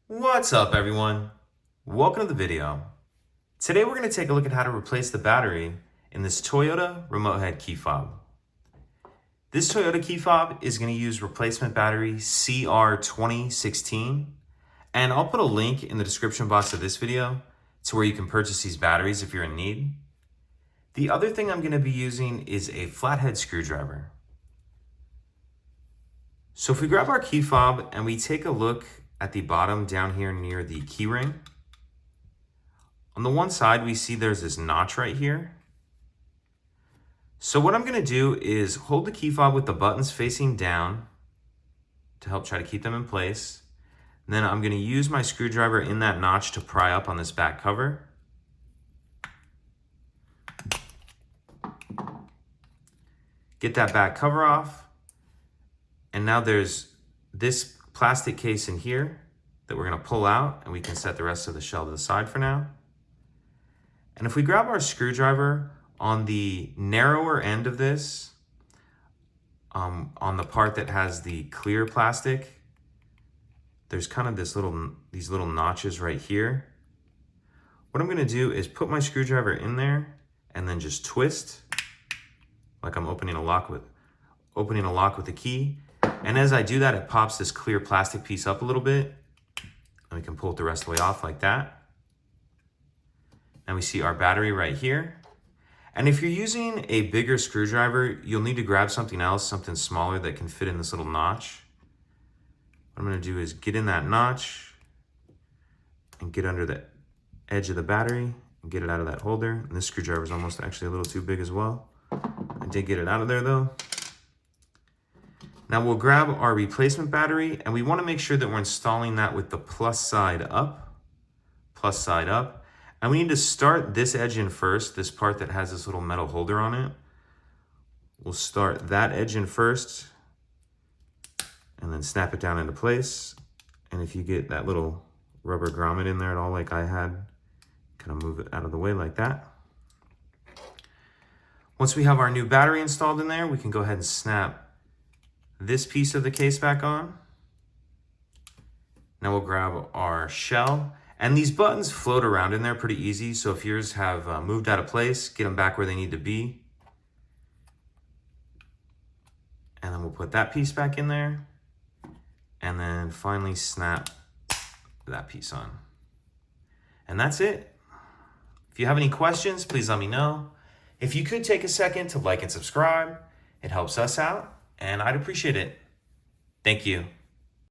What's up, everyone? Welcome to the video. Today we're going to take a look at how to replace the battery in this Toyota remote head key fob. This Toyota key fob is going to use replacement battery CR2016, and I'll put a link in the description box of this video to where you can purchase these batteries if you're in need. The other thing I'm going to be using is a flathead screwdriver. So if we grab our key fob and we take a look at the bottom down here near the key ring, on the one side we see there's this notch right here. So what I'm going to do is hold the key fob with the buttons facing down to help try to keep them in place. And then I'm going to use my screwdriver in that notch to pry up on this back cover. Get that back cover off. And now there's this plastic case in here that we're going to pull out, and we can set the rest of the shell to the side for now. And if we grab our screwdriver on the narrower end of this, on the part that has the clear plastic, there's kind of these little notches right here. What I'm going to do is put my screwdriver in there and then just twist like I'm opening a lock with a key. And as I do that, it pops this clear plastic piece up a little bit, and we can pull it the rest of the way off like that. And we see our battery right here. And if you're using a bigger screwdriver, you'll need to grab something else, something smaller that can fit in this little notch. What I'm going to do is get in that notch and get under the edge of the battery and get it out of that holder. And this screwdriver is almost actually a little too big as well. I did get it out of there though. Now we'll grab our replacement battery, and we want to make sure that we're installing that with the plus side up. And we need to start this edge in first, this part that has this little metal holder on it. We'll start that edge in first and then snap it down into place. And if you get that little rubber grommet in there at all like I had, kind of move it out of the way like that. Once we have our new battery installed in there, we can go ahead and snap this piece of the case back on. Now we'll grab our shell, and these buttons float around in there pretty easy, so if yours have moved out of place, get them back where they need to be. And then we'll put that piece back in there, and then finally snap that piece on. And that's it. If you have any questions, please let me know. If you could take a second to like and subscribe, it helps us out, and I'd appreciate it. Thank you.